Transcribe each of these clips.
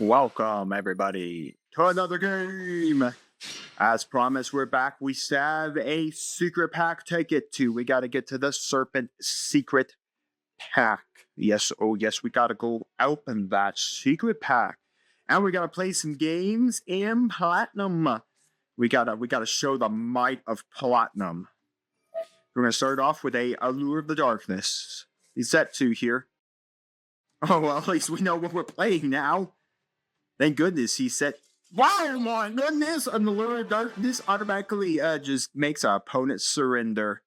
Welcome, everybody, to another game. As promised, we're back. We have a secret pack to get to. We got to get to the Serpent Secret Pack. Yes, oh yes, we got to go open that secret pack. And we got to play some games in Platinum. We gotta show the might of Platinum. We're going to start off with a Allure of the Darkness. He's set to here. Oh, well, at least we know what we're playing now. Thank goodness he said, wow, my goodness, an Allure of Darkness automatically just makes our opponent surrender.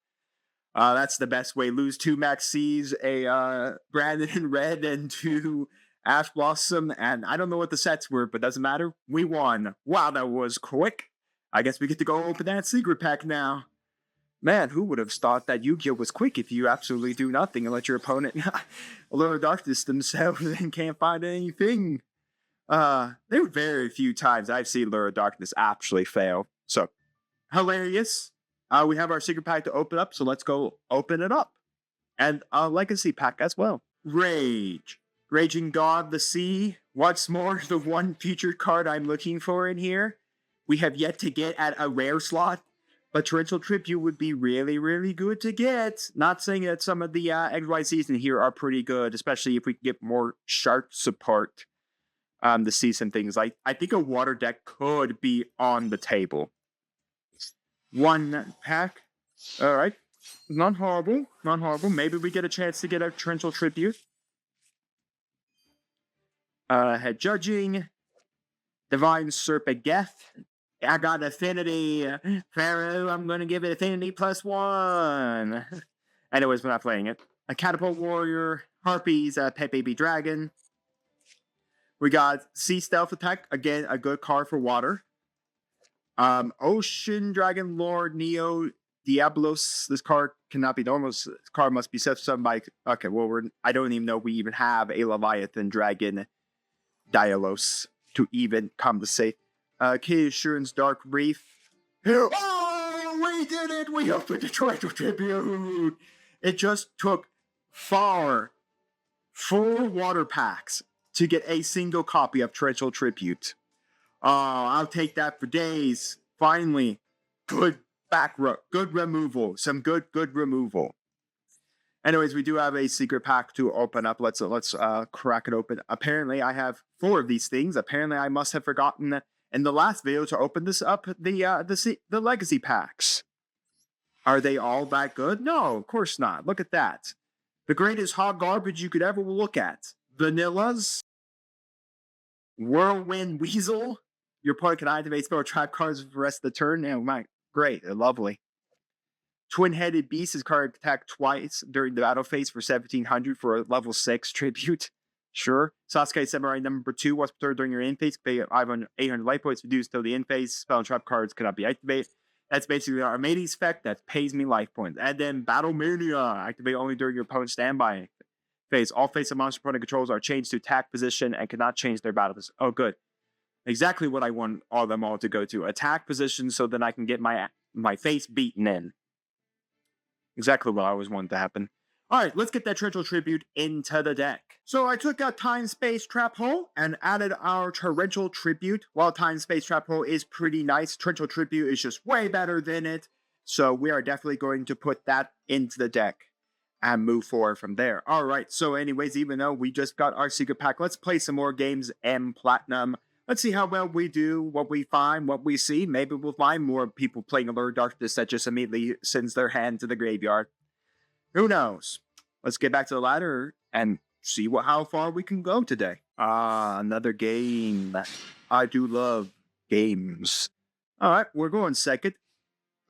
That's the best way. Lose 2 Maxis, a Brandon in red, and 2 Ash Blossom, and I don't know what the sets were, but doesn't matter. We won. Wow, that was quick. I guess we get to go open that secret pack now. Man, who would have thought that YuGiOh was quick if you absolutely do nothing and let your opponent Allure of Darkness themselves and can't find anything? There were very few times I've seen Allure of Darkness actually fail. So, hilarious. We have our secret pack to open up, so let's go open it up. And a legacy pack as well. Rage. Raging God, the Sea. What's more, the one featured card I'm looking for in here. We have yet to get at a rare slot, but Torrential Tribute would be really, really good to get. Not saying that some of the XYZs in here are pretty good, especially if we can get more shark support. To see some things like, I think a water deck could be on the table. 1 pack. All right. Not horrible. Not horrible. Maybe we get a chance to get a Torrential Tribute. Head Judging. Divine Serpent Geth. I got Affinity. Pharaoh, I'm going to give it Affinity +1. Anyways, we're not playing it. A Catapult Warrior. Harpies. Pet Baby Dragon. We got Sea Stealth Attack, again, a good card for water. Ocean Dragon Lord Neo Diablos. This card cannot be normal. This card must be set some by. Okay, well, I don't even know we even have a Leviathan Dragon Dialos to even compensate. Key Assurance Dark Reef. Oh, we did it! We opened the Torrential Tribute! It just took 4 water packs to get a single copy of Torrential Tribute. Oh, I'll take that for days. Finally, good back row, good removal, some good removal. Anyways, we do have a secret pack to open up. Let's crack it open. Apparently, I have 4 of these things. Apparently, I must have forgotten in the last video to open this up the legacy packs. Are they all that good? No, of course not. Look at that. The greatest hot garbage you could ever look at. Vanillas. Whirlwind Weasel. Your opponent can activate spell or trap cards for the rest of the turn. Oh my, great, they're lovely. Twin-Headed Beast. This card attack twice during the battle phase for 1700 for a level 6 tribute. Sure. Sasuke Samurai number 2. Once per turn during your end phase, pay 800 life points reduced till the end phase. Spell and trap cards cannot be activated. That's basically our main spec that pays me life points. And then Battle Mania. Activate only during your opponent's standby phase. All face-up monster opponent controls are changed to attack position and cannot change their battle position. Oh, good. Exactly what I want them all to go to. Attack position so then I can get my face beaten in. Exactly what I always wanted to happen. Alright, let's get that Torrential Tribute into the deck. So I took out Time Space Trap Hole and added our Torrential Tribute. While Time Space Trap Hole is pretty nice, Torrential Tribute is just way better than it. So we are definitely going to put that into the deck and move forward from there. Alright, so anyways, even though we just got our secret pack, let's play some more games in Platinum. Let's see how well we do, what we find, what we see. Maybe we'll find more people playing Allure of Darkness that just immediately sends their hand to the graveyard. Who knows? Let's get back to the ladder and see how far we can go today. Another game. I do love games. Alright, we're going second.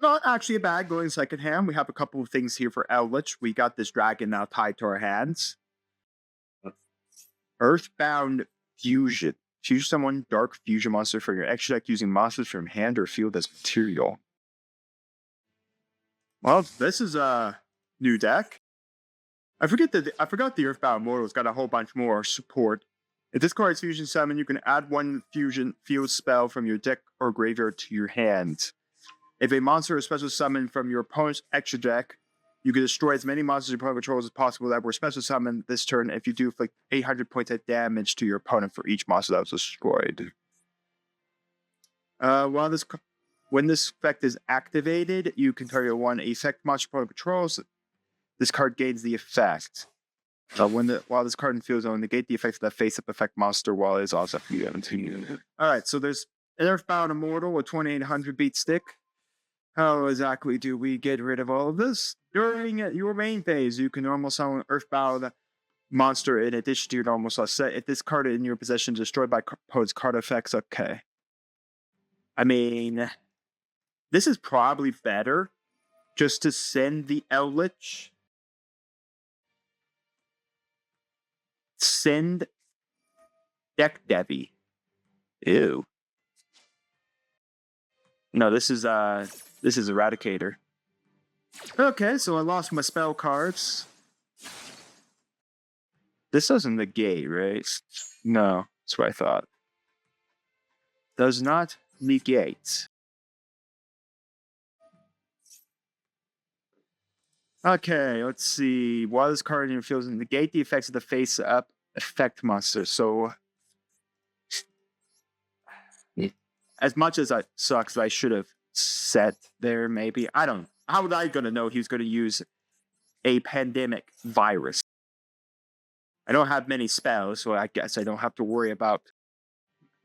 Not actually a bad going second hand. We have a couple of things here for Eldritch. We got this dragon now tied to our hands. Earthbound Fusion. Choose someone dark fusion monster for your extra deck using monsters from hand or field as material. Well, this is a new deck. I forgot the Earthbound Mortal's got a whole bunch more support. If this card is fusion summon, you can add 1 fusion field spell from your deck or graveyard to your hand. If a monster is special summoned from your opponent's extra deck, You can destroy as many monsters your opponent controls as possible that were special summoned this turn. If you do, inflict 800 points of damage to your opponent for each monster that was destroyed. When this effect is activated, you can target one effect monster your opponent controls. This card gains the effect. While this card in field zone, negate the effects of that face-up effect monster while it is also active. Alright, so there's an Earthbound Immortal with 2800 beat stick. How exactly do we get rid of all of this? During your main phase, you can normal summon an Earthbound monster in addition to your normal summon set. If this card in your possession is destroyed by opponent's card effects, okay. I mean, this is probably better just to send the Eldritch. Send Deck Devi. Ew. No, this is Eradicator. Okay, so I lost my spell cards. This doesn't negate, right? No, that's what I thought. Does not negate. Okay, let's see. While this card in your field doesn't negate the effects of the face-up effect monster. So, as much as it sucks, I should have set there, maybe. I don't. How was I going to know he was going to use a pandemic virus? I don't have many spells, so I guess I don't have to worry about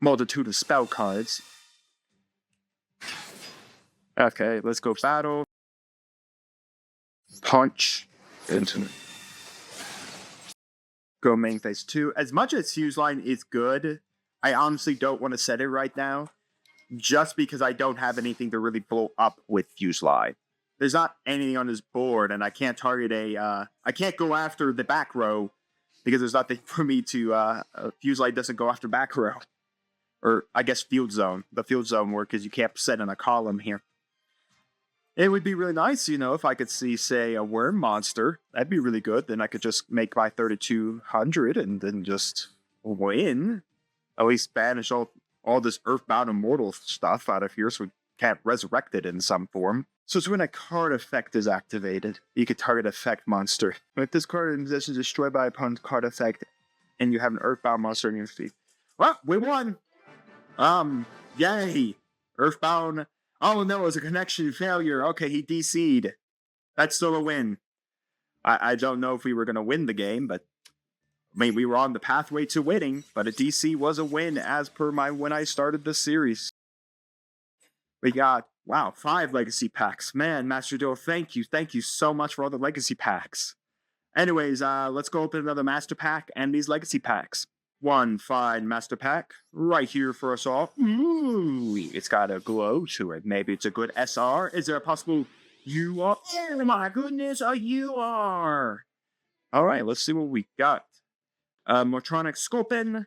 multitude of spell cards. Okay, let's go battle. Punch. Into go main phase 2. As much as Fuse Line is good, I honestly don't want to set it right now. Just because I don't have anything to really blow up with Fuse Line. There's not anything on this board, and I can't target I can't go after the back row because there's nothing for me to. Fuse Line doesn't go after back row, or I guess field zone. The field zone work is you can't set in a column here. It would be really nice, if I could see, say, a worm monster. That'd be really good. Then I could just make my 3200 and then just win. At least banish all this Earthbound Immortal stuff out of here so we can't resurrect it in some form. So it's when a card effect is activated. You could target effect monster. If this card in possession is destroyed by opponent's card effect and you have an Earthbound monster in your feet. Well, we won! Yay! Earthbound. Oh no, it was a connection failure. Okay, he DC'd. That's still a win. I don't know if we were going to win the game, but I mean, we were on the pathway to winning, but a DC was a win as per when I started this series. We got, 5 legacy packs. Man, Master Duel, thank you so much for all the legacy packs. Anyways, let's go open another master pack and these legacy packs. One fine master pack right here for us all. Ooh, it's got a glow to it. Maybe it's a good SR. Is there a possible YuGiOh? Oh my goodness, a YuGiOh! Alright, let's see what we got. Mortronic Sculpin,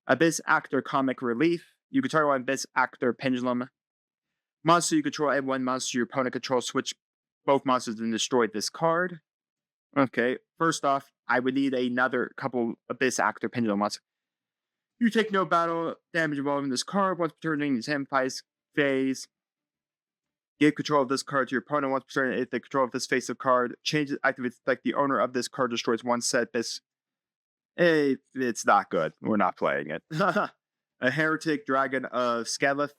Abyss Actor Comic Relief. You can target one Abyss Actor Pendulum. Monster you control and one monster your opponent controls. Switch both monsters and destroy this card. Okay, first off, I would need another couple Abyss Actor Pendulum monsters. You take no battle damage involving this card once per turn in his hand phase. Give control of this card to your opponent once per turn. If they control of this face of card, changes activates effect. The owner of this card destroys one set Abyss. It's not good. We're not playing it. A Heretic Dragon of Skeleth.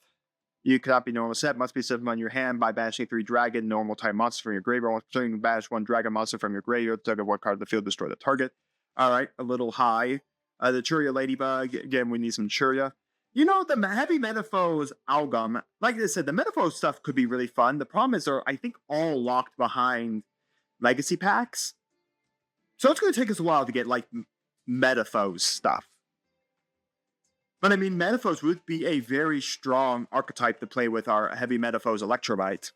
You cannot be normal set. Must be set on your hand by banishing 3 dragon normal type monsters from your graveyard. Once per turn, banish 1 dragon monster from your graveyard. Target 1 card of the field. Destroy the target. Alright, a little high. The Churia Ladybug. Again, we need some Churia. The heavy Metaphors Algum. Like I said, the Metaphors stuff could be really fun. The problem is they're, I think, all locked behind legacy packs. So it's going to take us a while to get, Metaphors stuff. But I mean, Metaphors would be a very strong archetype to play with our heavy Metaphors Electrobite.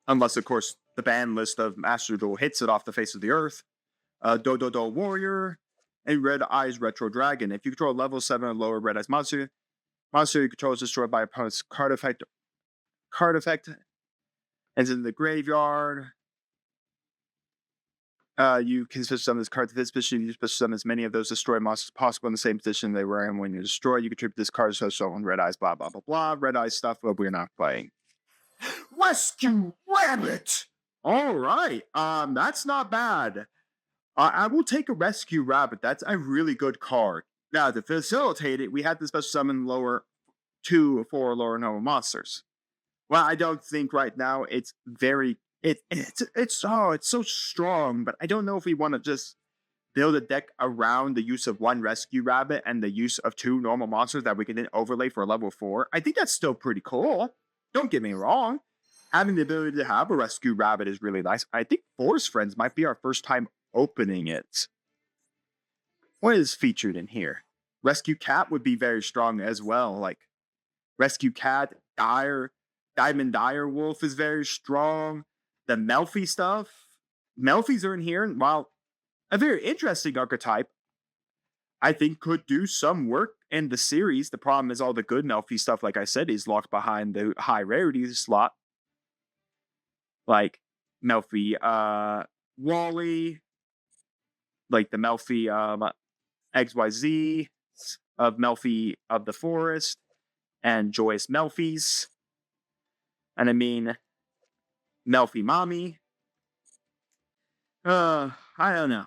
Unless, of course, the ban list of Master Duel hits it off the face of the earth. Dododo Warrior, and Red Eyes Retro Dragon. If you control a level 7 or lower Red Eyes monster you control is destroyed by opponent's card effect, ends in the graveyard. You can switch summon this card to this position. You switch summon as many of those destroyed monsters as possible in the same position they were in when you destroy. You contribute this card to show on Red Eyes, blah, blah, blah, blah. Red Eyes stuff, but we're not playing. Rescue Rabbit! Alright, that's not bad. I will take a Rescue Rabbit. That's a really good card. Now, to facilitate it, we had to special summon lower 2 for lower normal monsters. Well, I don't think right now it's very it's so strong, but I don't know if we want to just build a deck around the use of 1 Rescue Rabbit and the use of 2 normal monsters that we can then overlay for level 4. I think that's still pretty cool. Don't get me wrong. Having the ability to have a Rescue Rabbit is really nice. I think Forest Friends might be our first time opening it. What is featured in here? Rescue Cat would be very strong as well. Like Rescue Cat, Diamond Dire Wolf is very strong. The Melfi stuff. Melfis are in here, and while a very interesting archetype, I think could do some work in the series. The problem is all the good Melfi stuff, like I said, is locked behind the high rarity slot. Like Melfi Wally, like the Melfi XYZ of Melfi of the Forest, and Joyous Melfis. And I mean, Melfi Mommy. I don't know.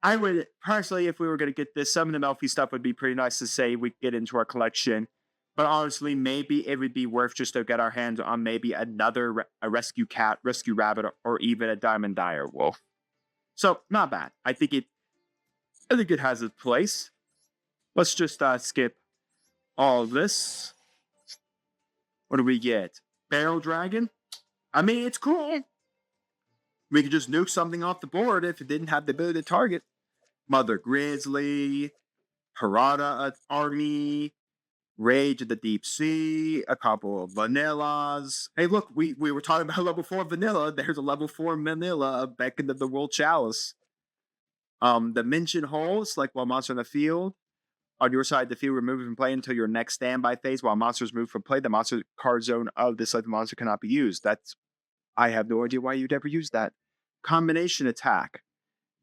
I would, personally, if we were going to get this, some of the Melfi stuff would be pretty nice to say we get into our collection. But honestly, maybe it would be worth just to get our hands on maybe another a Rescue Cat, Rescue Rabbit, or even a Diamond Dire Wolf. So, not bad. I think it has its place. Let's just skip all of this. What do we get? Barrel Dragon? I mean, it's cool. We could just nuke something off the board if it didn't have the ability to target. Mother Grizzly, Pirata Army, Rage of the Deep Sea, a couple of Vanillas. Hey, look, we were talking about level 4 Vanilla. There's a level 4 Vanilla of Beckon of the World Chalice. The Mention Hole, select while monster in the field. On your side, the field removed from play until your next standby phase. While monsters move from play, the monster card zone of this selected monster cannot be used. I have no idea why you'd ever use that. Combination attack.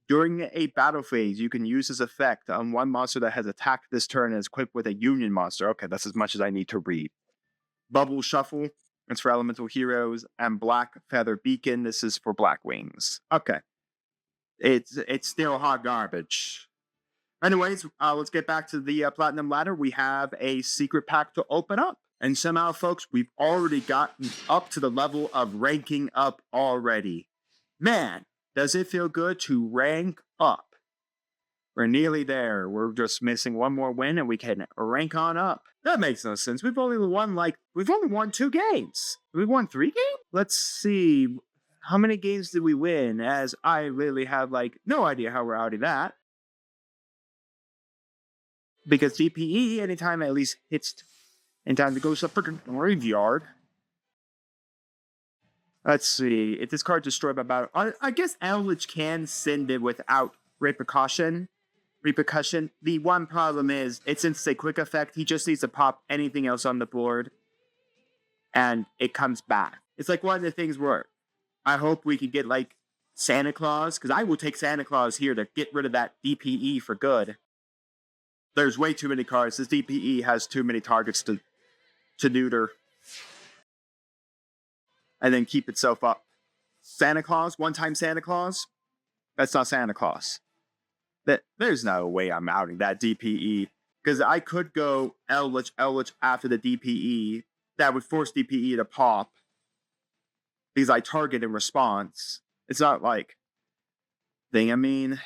During a battle phase, you can use this effect on 1 monster that has attacked this turn and is equipped with a Union monster. Okay, that's as much as I need to read. Bubble Shuffle. It's for elemental heroes. And Black Feather Beacon. This is for Black Wings. Okay. It's still hot garbage. Anyways, let's get back to the Platinum Ladder. We have a secret pack to open up. And somehow, folks, we've already gotten up to the level of ranking up already. Man, does it feel good to rank up. We're nearly there. We're just missing 1 more win and we can rank on up. That makes no sense. We've only won 2 games. We won 3 games? Let's see. How many games did we win? As I really have no idea how we're out of that. Because DPE, anytime at least hits in time to go to the freaking graveyard. Let's see. If this card destroyed by battle, I guess Eldritch can send it without repercussion. The one problem is it's a quick effect. He just needs to pop anything else on the board, and it comes back. It's like one of the things where I hope we could get Santa Claus, because I will take Santa Claus here to get rid of that DPE for good. There's way too many cards. This DPE has too many targets to neuter. And then keep itself up. Santa Claus, one-time Santa Claus? That's not Santa Claus. There's no way I'm outing that DPE. Because I could go Eldritch after the DPE. That would force DPE to pop. Because I target in response. It's not thing. I mean,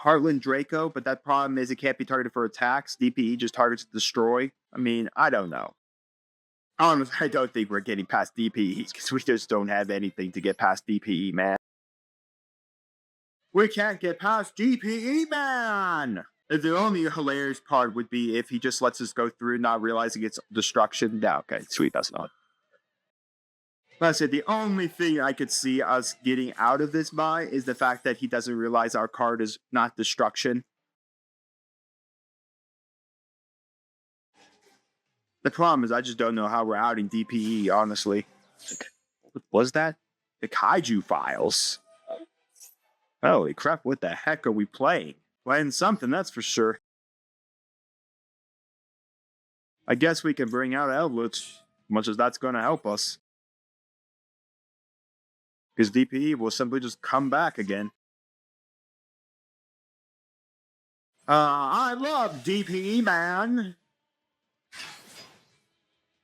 Heartland Draco, but that problem is it can't be targeted for attacks. DPE just targets to destroy. I mean, I don't know. Honestly, I don't think we're getting past DPE because we just don't have anything to get past DPE, man. We can't get past DPE, man! The only hilarious part would be if he just lets us go through not realizing it's destruction. No, okay, sweet, that's not. Like I said, the only thing I could see us getting out of this by is the fact that he doesn't realize our card is not destruction. The problem is I just don't know how we're outing DPE, honestly. What was that? The Kaiju Files. Holy crap, what the heck are we playing? Playing something, that's for sure. I guess we can bring out Eldritch. much as that's going to help us. Because DPE will simply just come back again. I love DPE, man.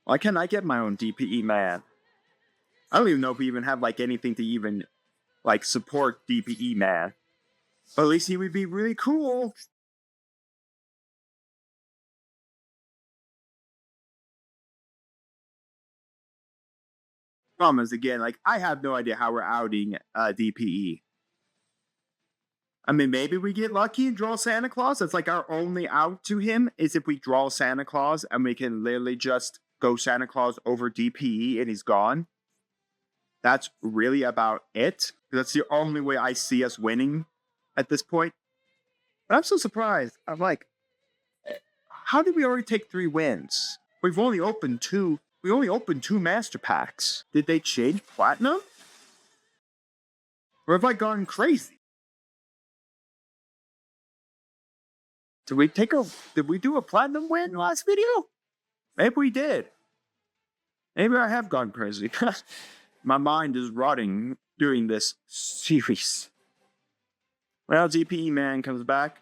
Why can't I get my own DPE, man? I don't even know if we even have, like, anything to even, like, support DPE, man. But at least he would be really cool. Problem is, again, like, I have no idea how we're outing DPE. I mean, maybe we get lucky and draw Santa Claus. That's like our only out to him is if we draw Santa Claus and we can literally just go Santa Claus over DPE and he's gone. That's really about it. That's the only way I see us winning at this point. But I'm so surprised. I'm like, how did we already take 3 wins? We've only opened 2. We only opened 2 master packs. Did they change platinum? Or have I gone crazy? Did we do a platinum win last video? Maybe we did. Maybe I have gone crazy. My mind is rotting during this series. Well, DPE man comes back.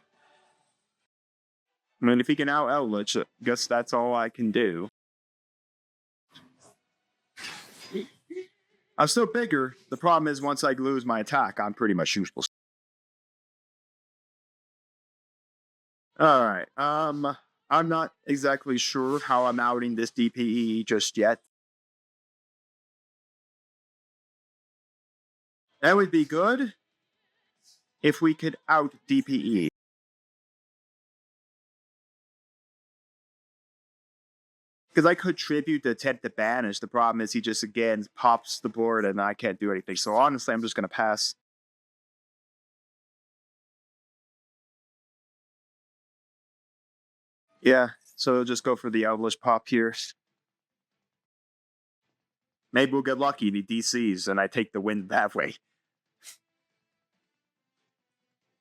I mean, if he can out Eldritch, I guess that's all I can do. I'm still bigger. The problem is once I lose my attack, I'm pretty much useless. Alright, I'm not exactly sure how I'm outing this DPE just yet. That would be good if we could out DPE. Because I could tribute to attempt to banish. The problem is he just, again, pops the board and I can't do anything. So honestly, I'm just going to pass. Yeah, so we'll just go for the Eldritch pop here. Maybe we'll get lucky, the DCs, and I take the win that way.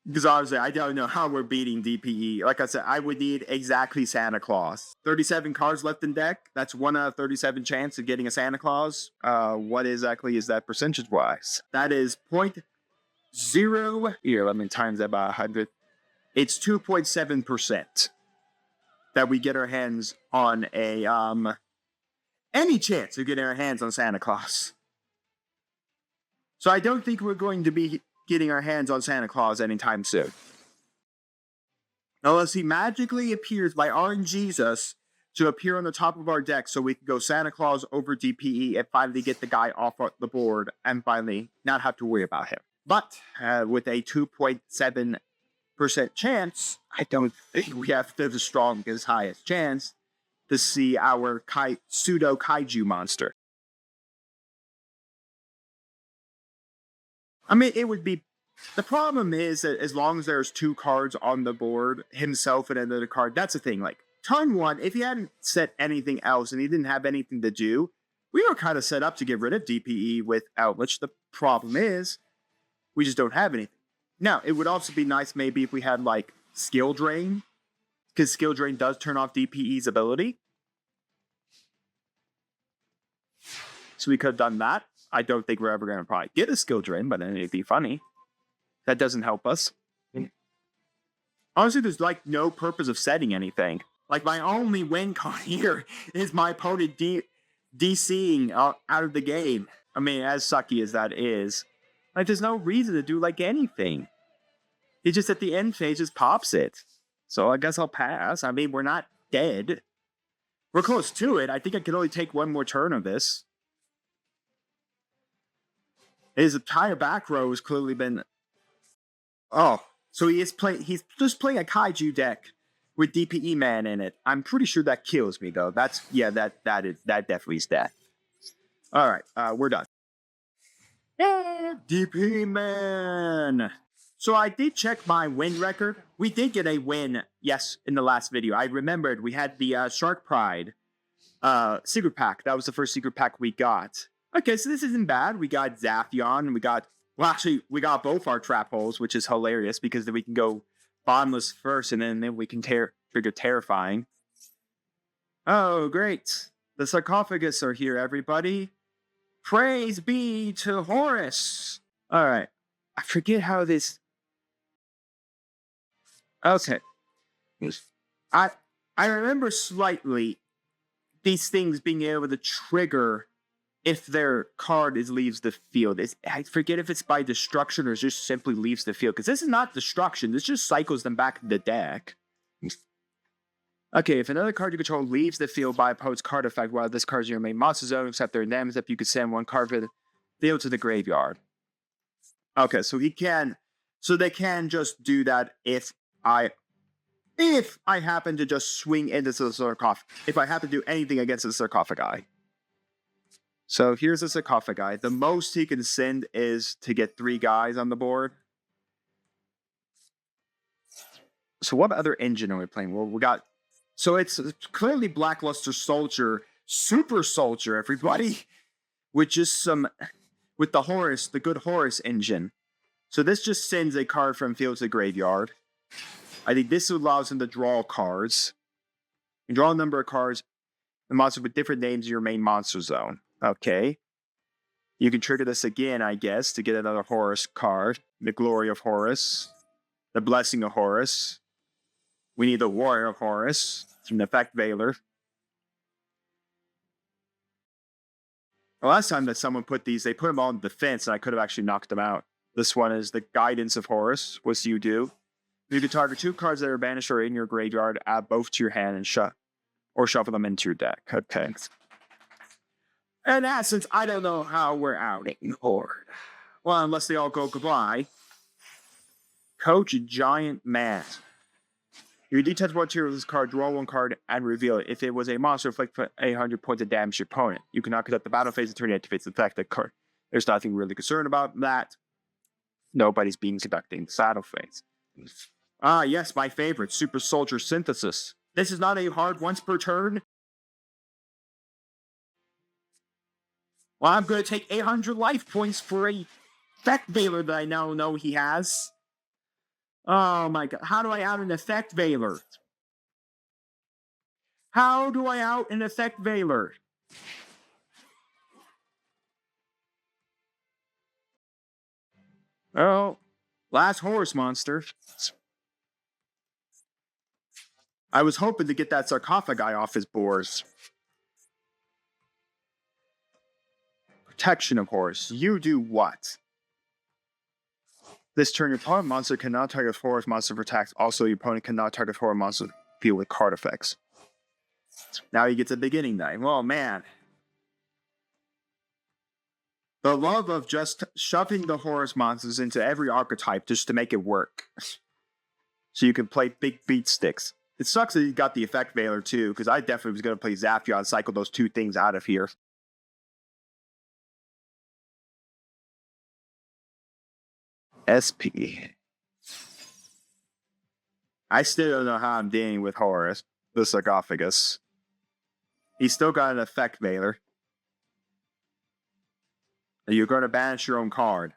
Because honestly, I don't know how we're beating DPE. Like I said, I would need exactly Santa Claus. 37 cards left in deck. That's 1 out of 37 chance of getting a Santa Claus. What exactly is that percentage-wise? That is 0.0... Here, let me times that by 100. It's 2.7% that we get our hands on a, any chance of getting our hands on Santa Claus. So I don't think we're going to be getting our hands on Santa Claus anytime soon. Unless he magically appears by RNGesus to appear on the top of our deck so we can go Santa Claus over DPE and finally get the guy off the board and finally not have to worry about him. But with a 2.7% chance, I don't think we have the strongest, highest chance to see our pseudo kaiju monster. I mean, it would be... The problem is that as long as there's 2 cards on the board, himself and another card, that's the thing. Like, turn 1, if he hadn't set anything else and he didn't have anything to do, we were kind of set up to get rid of DPE with Eldritch. The problem is, we just don't have anything. Now, it would also be nice maybe if we had, like, Skill Drain, because Skill Drain does turn off DPE's ability. So we could have done that. I don't think we're ever going to probably get a Skill Drain, but it'd be funny. That doesn't help us. Honestly, there's, like, no purpose of setting anything. Like, my only win con here is my opponent DCing out of the game. I mean, as sucky as that is, like, there's no reason to do, like, anything. He just, at the end phase, just pops it. So I guess I'll pass. I mean, we're not dead. We're close to it. I think I can only take 1 more turn of this. His entire back row has clearly been... Oh, so he's just playing a kaiju deck with DPE man in it. I'm pretty sure that kills me though. That definitely is death. All right, we're done. Yeah, DPE man. So I did check my win record. We did get a win, yes, in the last video. I remembered we had the Shark Pride secret pack. That was the first secret pack we got. Okay, so this isn't bad. We got Zaphion. We got both our trap holes, which is hilarious because then we can go bottomless first and then we can trigger Terrifying. Oh, great. The sarcophagus are here, everybody. Praise be to Horus. All right. I forget how this... Okay. I remember slightly these things being able to trigger if their card leaves the field. I forget if it's by destruction or just simply leaves the field. Because this is not destruction. This just cycles them back to the deck. Okay, if another card you control leaves the field by opponent's card effect while this card is in your main monster zone, except their names, if you could send one card from the field to the graveyard. Okay, so he can... So they can just do that if I happen to just swing into the sarcophagus. If I happen to do anything against the sarcophagi. So here's the sarcophagi. The most he can send is to get 3 guys on the board. So what other engine are we playing? Well, we got... So it's clearly Blackluster Soldier, Super Soldier, everybody. With just some... With the Horus, the good Horus engine. So this just sends a card from field to the graveyard. I think this allows him to draw cards. You draw a number of cards, the monster with different names in your main monster zone. Okay. You can trigger this again, I guess, to get another Horus card. The Glory of Horus. The Blessing of Horus. We need the Warrior of Horus. It's an Effect Veiler. The last time that someone put these, they put them all in defense, and I could have actually knocked them out. This one is the Guidance of Horus, which you do. You can target 2 cards that are banished or in your graveyard, add both to your hand, and shuffle them into your deck. Okay. In essence, I don't know how we're outing Horde. Well, unless they all go goodbye. Coach Giant Man. You detach one tier of this card, draw 1 card, and reveal it. If it was a monster, inflict 800 points of damage to your opponent. You cannot conduct the battle phase and turn it activates the effect of the card. There's nothing really concerned about that. Nobody's been conducting the battle phase. Ah, yes, my favorite, Super Soldier Synthesis. This is not a hard once per turn. Well, I'm going to take 800 life points for a Effect Veiler that I now know he has. Oh my god, how do I out an Effect Veiler? How do I out an Effect Veiler? Oh, last Horus monster. I was hoping to get that sarcophagi off his boards. Protection of Horus. You do what? This turn, your opponent monster cannot target Horus monster for attacks. Also, your opponent cannot target Horus monster field with card effects. Now he gets a beginning knife. Oh, man. The love of just shoving the Horus monsters into every archetype just to make it work. So you can play big beat sticks. It sucks that he got the Effect Veiler too, because I definitely was going to play Zaphion and cycle those 2 things out of here. SP. I still don't know how I'm dealing with Horus, the sarcophagus. He's still got an Effect Veiler. You're going to banish your own card.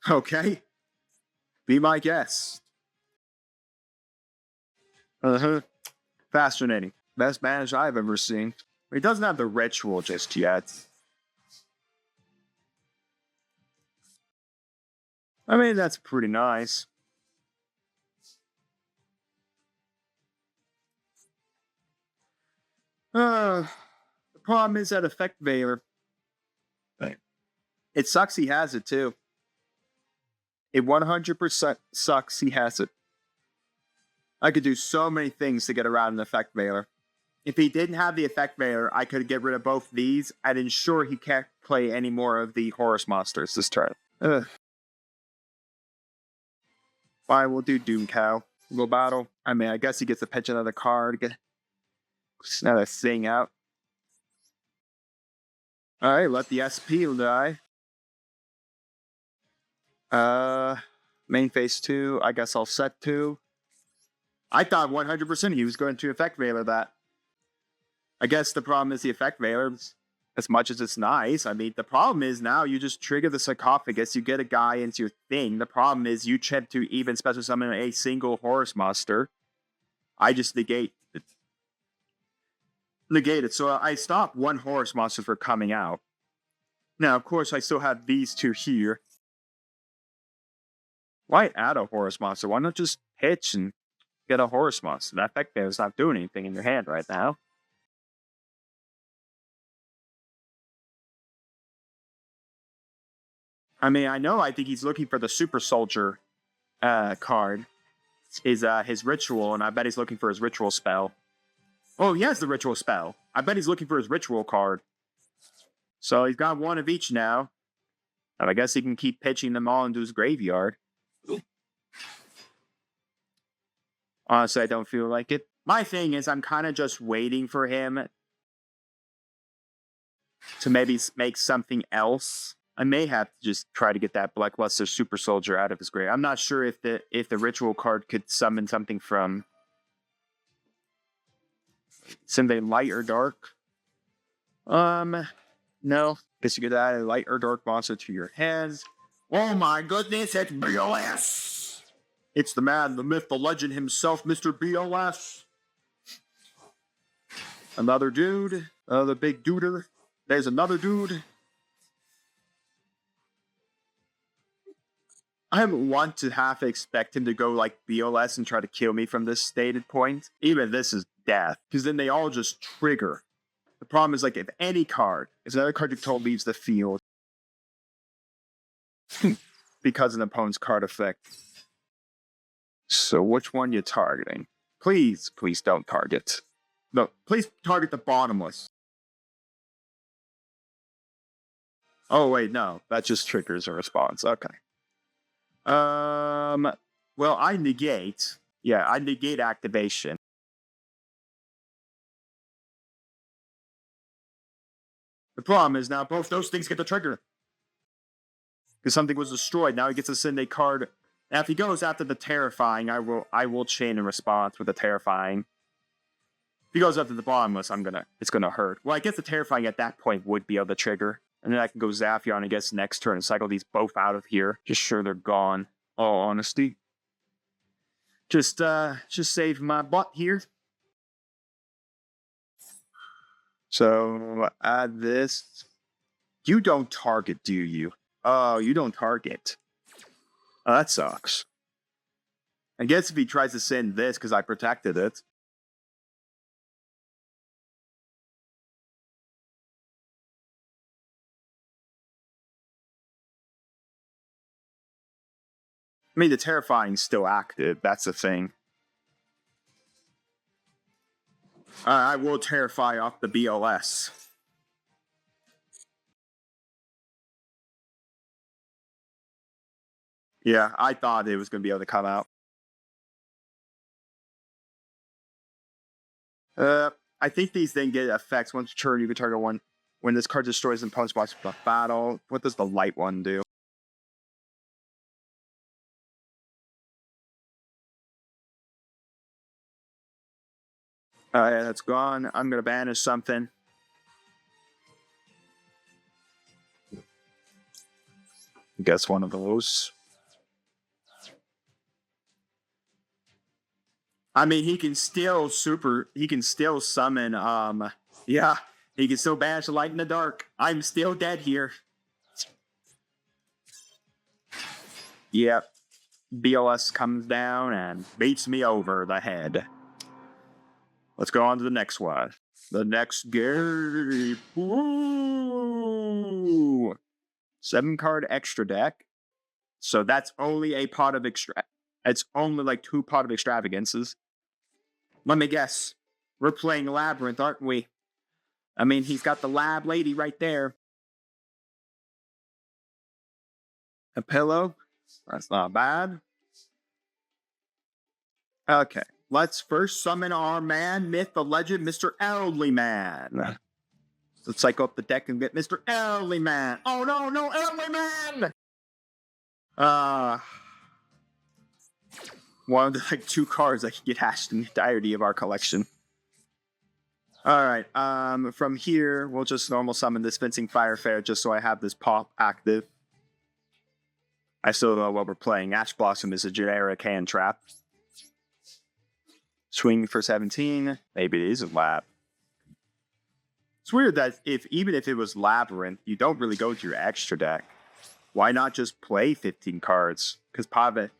Okay? Be my guest. Fascinating. Best banish I've ever seen. He doesn't have the ritual just yet. I mean, that's pretty nice. The problem is that Effect Veiler. It sucks he has it too. It 100% sucks he has it. I could do so many things to get around an Effect Veiler. If he didn't have the Effect Veiler, I could get rid of both these and ensure he can't play any more of the Horus monsters this turn. Fine, we'll do Doom Cow. We'll battle. I mean, I guess he gets to pitch another card. Get another thing out. Alright, let the SP die. Main phase 2. I guess I'll set 2. I thought 100% he was going to Effect Veiler that. I guess the problem is the Effect Veiler, as much as it's nice. I mean, the problem is now you just trigger the sarcophagus, you get a guy into your thing. The problem is you attempt to even special summon a single Horus monster. I just negate it. negated. So I stopped one horse monster from coming out. Now, of course, I still have these two here. Why add a horse monster? Why not just pitch and get a horse monster? That effect there is not doing anything in your hand right now. I mean, I think he's looking for the super soldier card. His ritual, and I bet he's looking for his ritual spell. Oh, he has the ritual spell. I bet he's looking for his ritual card. So he's got one of each now. And I guess he can keep pitching them all into his graveyard. Honestly, I don't feel like it. My thing is, I'm kind of just waiting for him to maybe make something else. I may have to just try to get that Blackluster Super Soldier out of his grave. I'm not sure if the ritual card could summon something from something light or dark. No. Guess you could add a light or dark monster to your hands. Oh my goodness, it's BOS! It's the man, the myth, the legend himself, Mr. BOS. Another dude. Another big duder. There's another dude. I want to half expect him to go like BOS and try to kill me from this stated point. Even this is death. Because then they all just trigger. The problem is, like, if another card you control leaves the field because of an opponent's card effect. So which one you targeting? Please don't target. No, please target the bottomless. Oh wait, no, that just triggers a response. Okay. Well, I negate. Yeah, I negate activation. The problem is now both those things get the trigger. Because something was destroyed. Now he gets to send a card. Now if he goes after the terrifying, I will chain a response with the terrifying. If he goes after the bottomless, it's gonna hurt. Well, I guess the terrifying at that point would be able to trigger. And then I can go Zaphion, I guess, next turn and cycle these both out of here. Just sure they're gone. All honesty. Just save my butt here. So add this. You don't target, do you? Oh, you don't target. Oh, that sucks. I guess if he tries to send this because I protected it. I mean, the terrifying's still active. That's the thing. I will terrify off the BOS. Yeah, I thought it was going to be able to come out. I think these then get effects. Once per turn, you can target one. When this card destroys an opponent's box with a battle, what does the light one do? Yeah, that's gone. I'm going to banish something. Guess one of those. I mean, he can still summon, he can still banish the light in the dark. I'm still dead here. Yep. BOS comes down and beats me over the head. Let's go on to the next one. The next game. Ooh. 7-card extra deck. So that's only a pot of it's only like 2 pot of extravagances. Let me guess. We're playing Labyrinth, aren't we? I mean, he's got the lab lady right there. A pillow? That's not bad. Okay. Let's first summon our man, myth, the legend, Mr. Elderly Man. Let's cycle up the deck and get Mr. Elderly Man. Oh no, Elderly Man! One of the 2 cards that can get hashed in the entirety of our collection. Alright, from here, we'll just normal summon this Fencing Firefair just so I have this pop active. I still don't know what we're playing. Ash Blossom is a generic hand trap. Swing for 17. Maybe it is a lap. It's weird that even if it was Labyrinth, you don't really go to your extra deck. Why not just play 15 cards? Because part of it...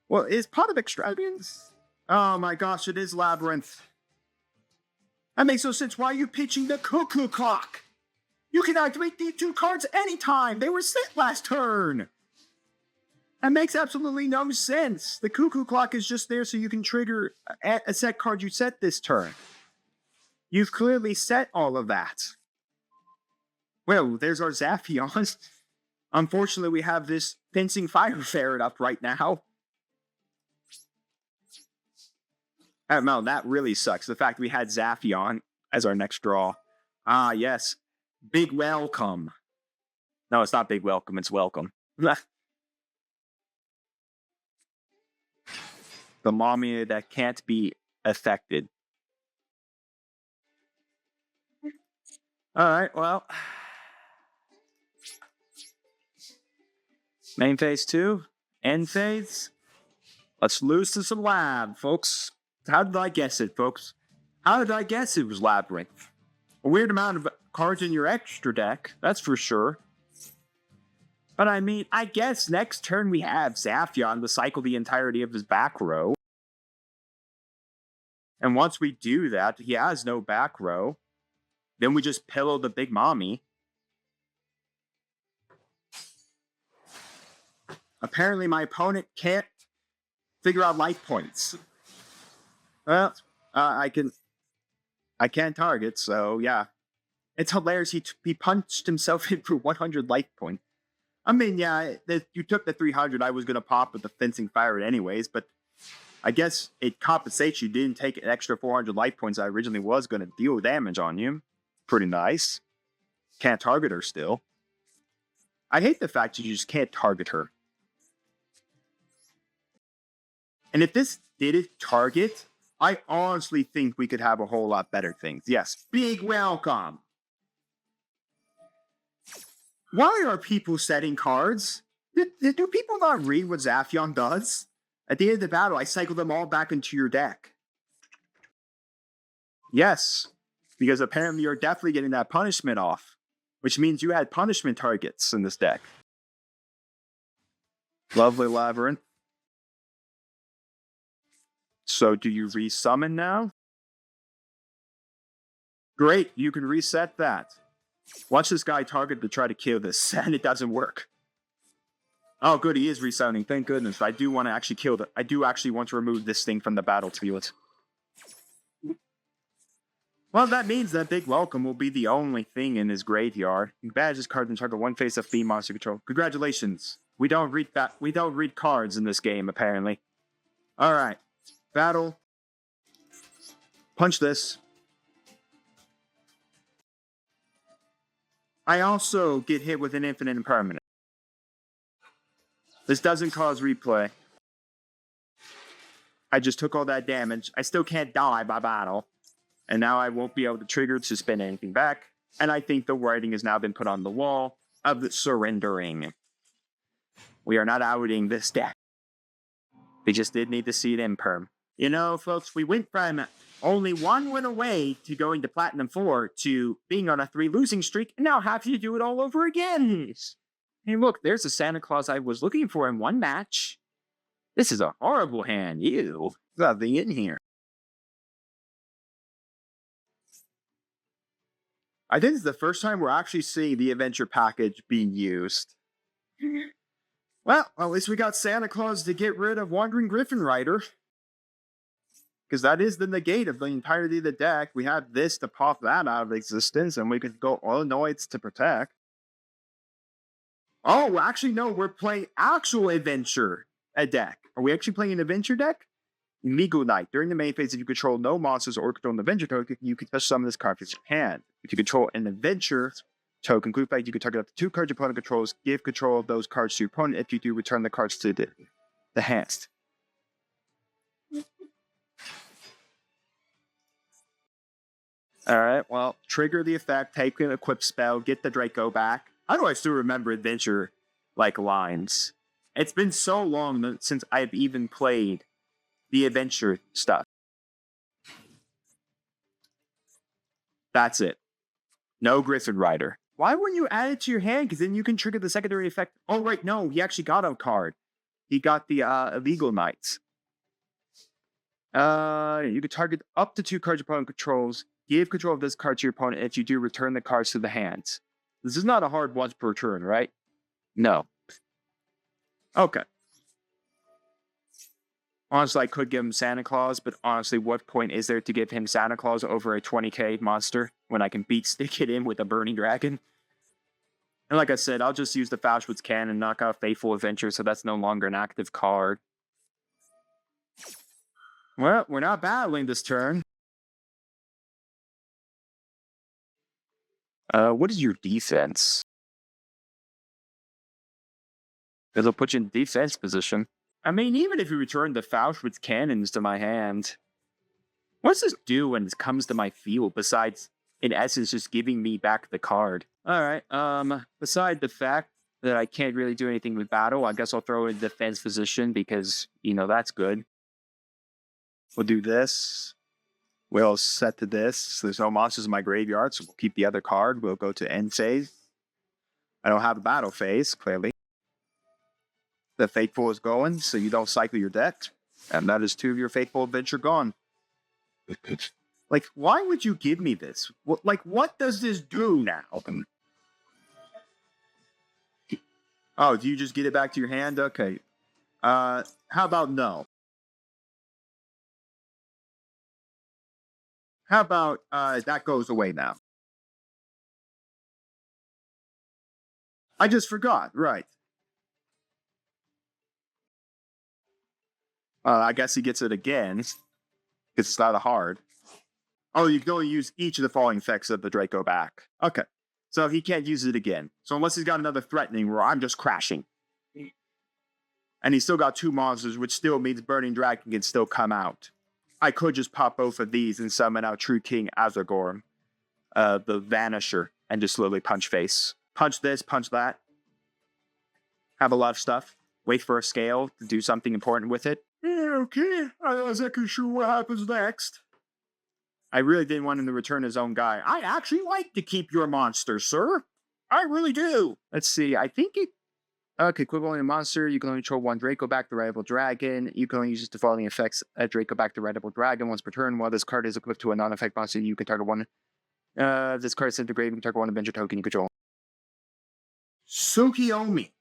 Well, is part of Extravagance? Oh my gosh, it is Labyrinth. That makes no sense. Why are you pitching the Cuckoo Clock? You can activate these 2 cards anytime. They were set last turn. That makes absolutely no sense. The Cuckoo Clock is just there so you can trigger a set card you set this turn. You've clearly set all of that. Well, there's our Zaphion. Unfortunately, we have this Fencing Fire Ferret up right now. No, that really sucks. The fact we had Zaphion as our next draw. Ah, yes. Big welcome. No, it's not big welcome. It's welcome. The mommy that can't be affected. Alright, well. Main phase 2. End phase. Let's lose to some lab, folks. How did I guess it, folks? How did I guess it was Labyrinth? A weird amount of cards in your extra deck, that's for sure. But I mean, I guess next turn we have Zaphion to cycle the entirety of his back row. And once we do that, he has no back row. Then we just pillow the big mommy. Apparently my opponent can't figure out life points. Well, I can't target, so yeah. It's hilarious. He punched himself in for 100 life points. I mean, yeah, you took the 300. I was going to pop with the Fencing Fire anyways, but I guess it compensates you. Didn't take an extra 400 life points I originally was going to deal damage on you. Pretty nice. Can't target her still. I hate the fact that you just can't target her. And if this did target, I honestly think we could have a whole lot better things. Yes, big welcome. Why are people setting cards? Do people not read what Zaphion does? At the end of the battle, I cycle them all back into your deck. Yes, because apparently you're definitely getting that punishment off, which means you had punishment targets in this deck. Lovely Labyrinth. So do you resummon now? Great, you can reset that. Watch this guy target to try to kill this, and it doesn't work. Oh, good, he is resummoning. Thank goodness. I do want to actually kill it. I do actually want to remove this thing from the battlefield. Well, that means that Big Welcome will be the only thing in his graveyard. You badge this card and target one face of Fiend monster control. Congratulations. We don't read cards in this game, apparently. Alright. Battle. Punch this. I also get hit with an infinite impermanent. This doesn't cause replay. I just took all that damage. I still can't die by battle. And now I won't be able to trigger to spin anything back. And I think the writing has now been put on the wall of the surrendering. We are not outing this deck. We just did need to see it imperm. You know, folks, we went from only one win away to going to Platinum 4 to being on a 3 losing streak, and now have to do it all over again. Hey, look, there's the Santa Claus I was looking for in one match. This is a horrible hand. Ew. There's nothing in here. I think it's the first time we're actually seeing the adventure package being used. Well, at least we got Santa Claus to get rid of Wandering Griffin Rider. Because that is the negate of the entirety of the deck. We have this to pop that out of existence, and we could go Illinois to protect. Oh, actually, no, we're playing actual adventure deck. Are we actually playing an adventure deck? Legal Knight. During the main phase, if you control no monsters or control an adventure token, you can touch some of this card from your hand. If you control an adventure token, group fact, you can target up to 2 cards your opponent controls. Give control of those cards to your opponent. If you do, return the cards to the hand. Alright, well, trigger the effect, take an equip spell, get the Draco back. How do I still remember adventure lines? It's been so long since I've even played the adventure stuff. That's it. No Griffin Rider. Why wouldn't you add it to your hand? Because then you can trigger the secondary effect. Oh, right. No, he actually got a card. He got the Illegal Knights. You can target up to 2 cards your opponent controls. Give control of this card to your opponent. If you do, return the cards to the hands. This is not a hard once per turn, right? No. Okay. Honestly, I could give him Santa Claus, but honestly, what point is there to give him Santa Claus over a 20k monster when I can beat stick it in with a Burning Dragon? And like I said, I'll just use the Fauschwitz Cannon and knock out Faithful Adventure, so that's no longer an active card. Well, we're not battling this turn. What is your defense? Because it'll put you in defense position. I mean, even if you return the Fauschwitz Cannons to my hand, what does this do when it comes to my field, besides, in essence, just giving me back the card? Alright, beside the fact that I can't really do anything with battle, I guess I'll throw in defense position, because, you know, that's good. We'll do this. We'll set to this. There's no monsters in my graveyard, so we'll keep the other card. We'll go to end phase. I don't have a battle phase, clearly. The Faithful is going, so you don't cycle your deck. And that is 2 of your Faithful Adventure gone. Like, why would you give me this? What does this do now? Oh, do you just get it back to your hand? Okay. How about no? How about that goes away now? I just forgot, right. I guess he gets it again, because it's not a hard. Oh, you can only use each of the following effects of the Draco back. Okay, so he can't use it again. So unless he's got another threatening roar, I'm just crashing. And he's still got 2 monsters, which still means Burning Dragon can still come out. I could just pop both of these and summon out True King Azagorm, the Vanisher, and just slowly punch face. Punch this, punch that. Have a lot of stuff. Wait for a scale to do something important with it. Yeah, okay. I'm not exactly sure what happens next. I really didn't want him to return his own guy. I actually like to keep your monster, sir. I really do. Let's see. I think it... Okay, equivalent to monster. You can only control 1 Draco back the Rival Dragon. You can only use the following effects at Draco back the Rival Dragon once per turn. While this card is equipped to a non-effect monster, you can target 1. This card is sent to grave. You can target 1 Avenger token you control. Tsukiyomi.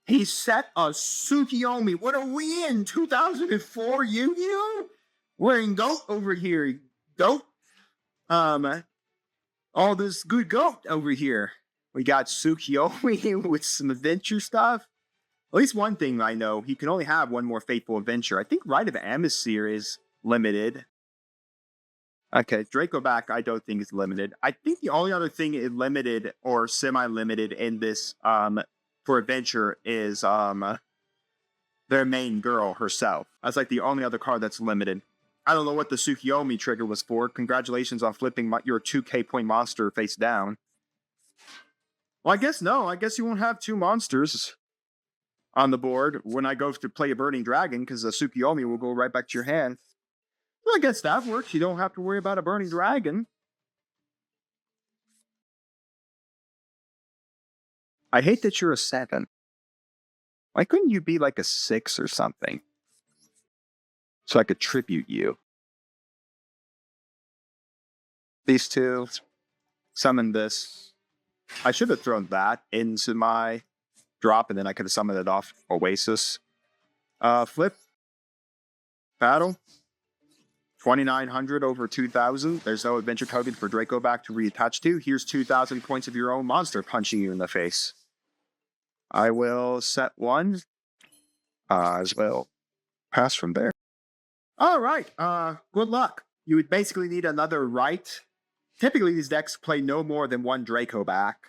He set a Tsukiyomi. What are we in? 2004 Yu-Gi-Oh? We're in GOAT over here. GOAT. All this good GOAT over here. We got Tsukiyomi with some adventure stuff. At least one thing I know, he can only have 1 more Faithful Adventure. I think Rite of Emissary is limited. Okay, Draco back I don't think is limited. I think the only other thing is limited or semi-limited in this for adventure is their main girl herself. That's like the only other card that's limited. I don't know what the Tsukiyomi trigger was for. Congratulations on flipping your 2k point monster face down. Well, I guess no. I guess you won't have 2 monsters on the board when I go to play a Burning Dragon, because the Tsukiyomi will go right back to your hand. Well, I guess that works. You don't have to worry about a Burning Dragon. I hate that you're a 7. Why couldn't you be like a 6 or something? So I could tribute you. These 2. Summon this. I should have thrown that into my drop, and then I could have summoned it off Oasis. Flip. Battle. 2,900 over 2,000. There's no adventure token for Draco back to reattach to. Here's 2,000 points of your own monster punching you in the face. I will set 1. As well. Pass from there. All right. Good luck. You would basically need another right. Typically, these decks play no more than 1 Draco back.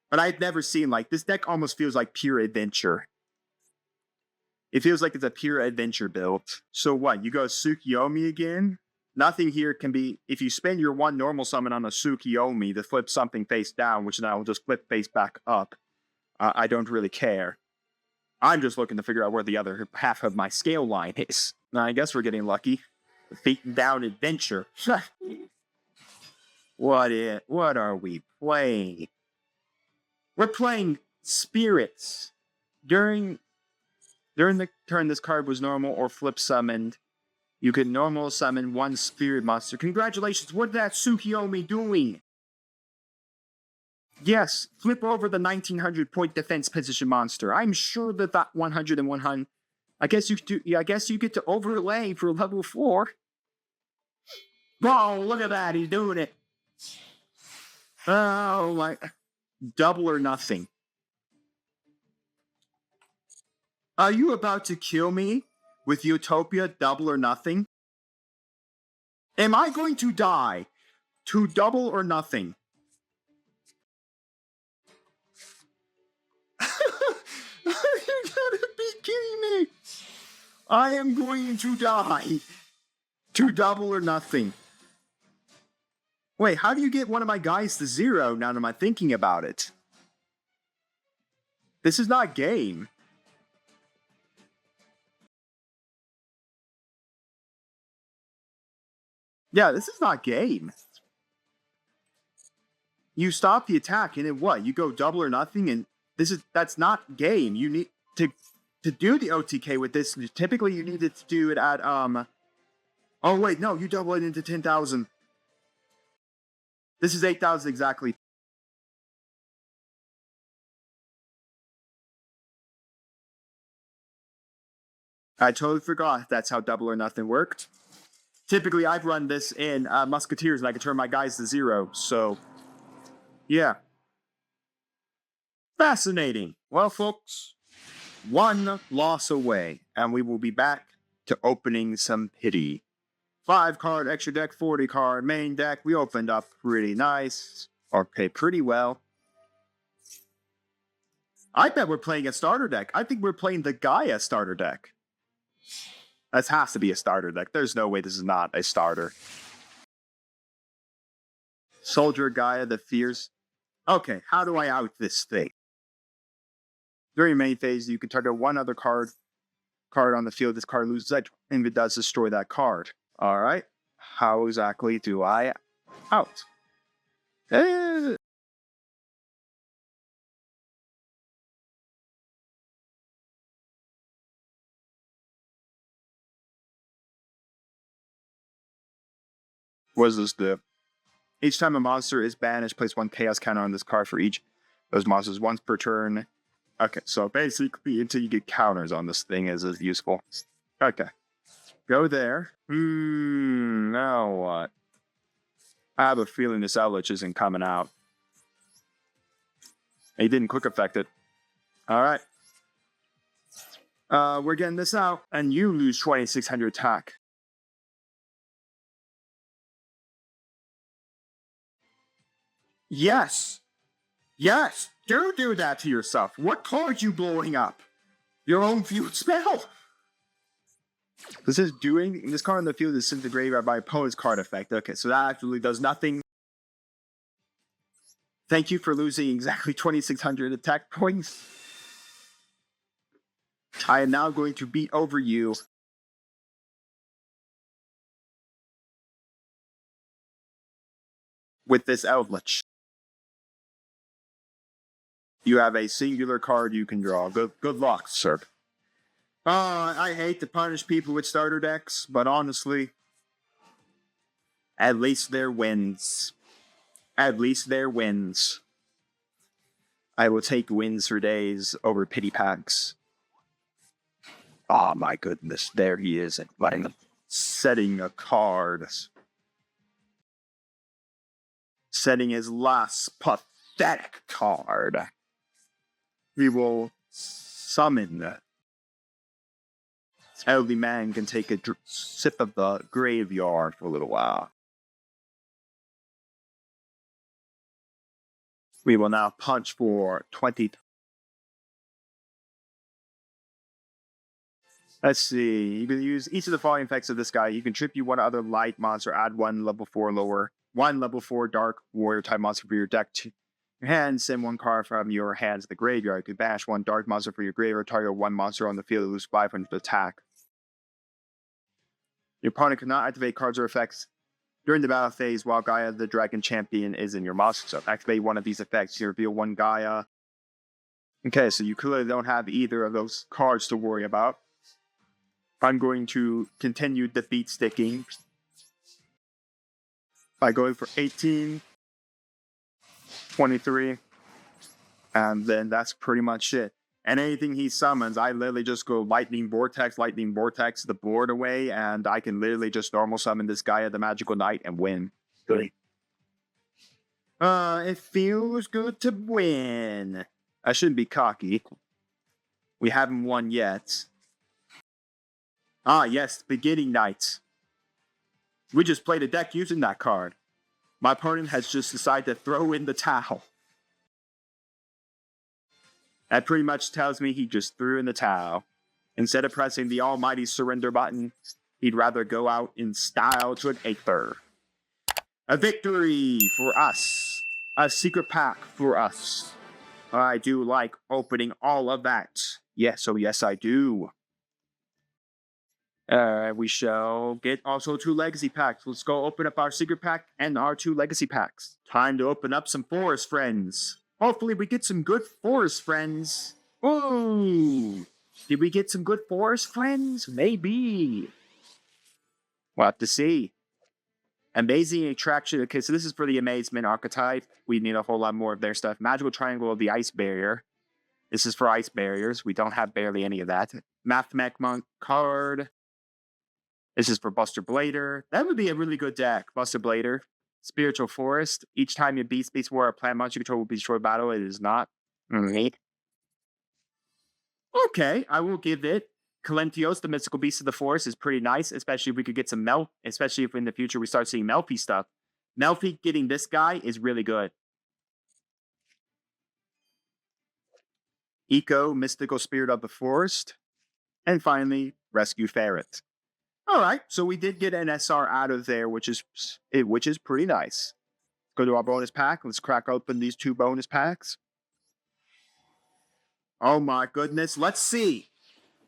But I've never seen, like, this deck almost feels like pure adventure. It feels like it's a pure adventure build. So what, you go Tsukiyomi again? Nothing here can be, if you spend your 1 normal summon on a Tsukiyomi to flip something face down, which now will just flip face back up, I don't really care. I'm just looking to figure out where the other half of my scale line is. Now, I guess we're getting lucky. Beaten down adventure. What are we playing? We're playing spirits. During the turn this card was normal or flip summoned, you could normal summon one spirit monster. Congratulations, what that Tsukiyomi doing? Yes, flip over the 1900 point defense position monster. I'm sure that 100 and 100. I guess you get to overlay for level 4. Whoa, look at that, he's doing it. Oh my, double or nothing. Are you about to kill me with Utopia double or nothing? Am I going to die to double or nothing? You gotta be kidding me! I am going to die to double or nothing. Wait, how do you get one of my guys to 0 now that I'm thinking about it? This is not game. Yeah, this is not game. You stop the attack and then what? You go double or nothing, and that's not game. You need to do the OTK with this. Typically, you need to do it at Oh wait, no, you double it into 10,000. This is 8,000 exactly. I totally forgot that's how double or nothing worked. Typically, I've run this in Musketeers, and I can turn my guys to 0. So, yeah. Fascinating. Well, folks, one loss away, and we will be back to opening some pity. 5 card extra deck, 40 card main deck. We opened up pretty nice. Okay, pretty well. I bet we're playing a starter deck. I think we're playing the Gaia starter deck. This has to be a starter deck. There's no way this is not a starter. Soldier Gaia, the Fierce. Okay, how do I out this thing? During main phase, you can target one other card on the field. This card loses edge, and if it does, destroy that card. All right. How exactly do I out? What does this do? Each time a monster is banished, place 1 chaos counter on this card for each those monsters once per turn. Okay, so basically until you get counters on this thing is useful. Okay. Go there. Now what? I have a feeling this Eldritch isn't coming out. He didn't quick affect it. Alright. We're getting this out, and you lose 2,600 attack. Yes! Yes! Do that to yourself. What card you blowing up? Your own field spell? This card in the field is sent to the graveyard by opponent's card effect. Okay, so that actually does nothing. Thank you for losing exactly 2,600 attack points. I am now going to beat over you. With this Eldritch. You have a singular card you can draw. Good luck, sir. I hate to punish people with starter decks, but honestly, at least they're wins. At least they're wins. I will take wins for days over pity packs. Oh my goodness, there he is. Setting a card. Setting his last pathetic card. We will summon. Elderly man can take a sip of the graveyard for a little while. We will now punch for 20. Let's see. You can use each of the following effects of this guy. You can tribute one other light monster, add 1 level 4 lower, 1 level 4 dark warrior type monster for your deck to your hand. Send 1 card from your hand to the graveyard. You can bash 1 dark monster for your graveyard. Target 1 monster on the field to lose 500 attack. Your opponent cannot activate cards or effects During the battle phase, while Gaia the Dragon Champion is in your monster zone, activate one of these effects. You reveal one Gaia. Okay, so you clearly don't have either of those cards to worry about. I'm going to continue defeat sticking by going for 18, 23, and then that's pretty much it. And anything he summons, I literally just go Lightning Vortex, the board away, and I can literally just normal summon this guy at the Magical Knight and win. Good. It feels good to win. I shouldn't be cocky. We haven't won yet. Ah, yes, Beginning Night. We just played a deck using that card. My opponent has just decided to throw in the towel. That pretty much tells me he just threw in the towel. Instead of pressing the almighty surrender button, he'd rather go out in style to an Aether. A victory for us. A secret pack for us. I do like opening all of that. Yes, oh yes I do. We shall get also 2 legacy packs. Let's go open up our secret pack and our 2 legacy packs. Time to open up some forest friends. Hopefully we get some good forest friends. Ooh! Did we get some good forest friends? Maybe. We'll have to see. Amazing Attraction. Okay, so this is for the Amazement archetype. We need a whole lot more of their stuff. Magical Triangle of the Ice Barrier. This is for ice barriers. We don't have barely any of that. Mathmech Monk card. This is for Buster Blader. That would be a really good deck. Buster Blader. Spiritual Forest. Each time you beat Space War, a plant monster you control will be destroyed by battle. It is not. Okay, I will give it. Calentios, the Mystical Beast of the Forest, is pretty nice, especially if we could get some especially if in the future we start seeing Melfi stuff. Melfi getting this guy is really good. Eco, Mystical Spirit of the Forest. And finally, Rescue Ferret. All right, so we did get an SR out of there, which is pretty nice. Go to our bonus pack. Let's crack open these 2 bonus packs. Oh my goodness. Let's see.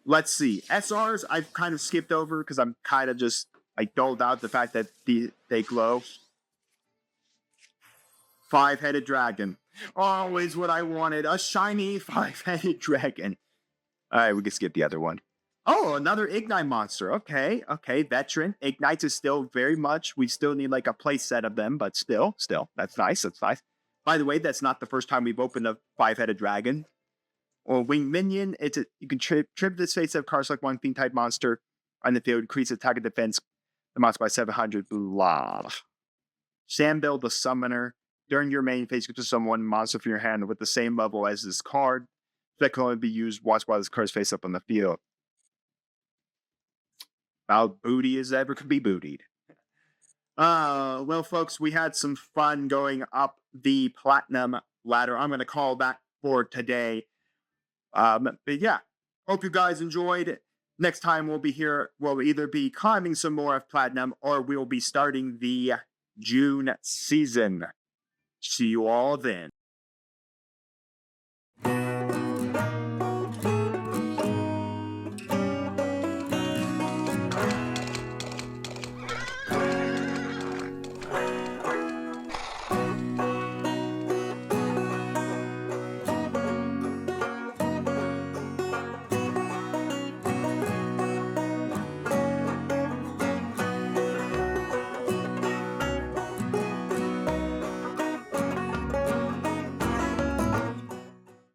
SRs I've kind of skipped over because I'm kind of just doled out the fact that they glow. 5-headed dragon. Always what I wanted. A shiny 5-headed dragon. All right, we can skip the other one. Oh, another Ignite monster. Okay. Veteran. Ignites is still very much. We still need like a play set of them, but still. That's nice. By the way, that's not the first time we've opened a 5-headed dragon. Or Winged Minion. You can trip this face of cards like 1 fiend type monster on the field, increase attack and defense the monster by 700. Blah. Shambil the Summoner. During your main phase, you can summon 1 monster from your hand with the same level as this card. That can only be used once while this card's face up on the field. About booty as ever could be bootied. Well, folks, we had some fun going up the platinum ladder. I'm going to call that for today. But yeah, hope you guys enjoyed. Next time we'll be here. We'll either be climbing some more of platinum or we'll be starting the June season. See you all then.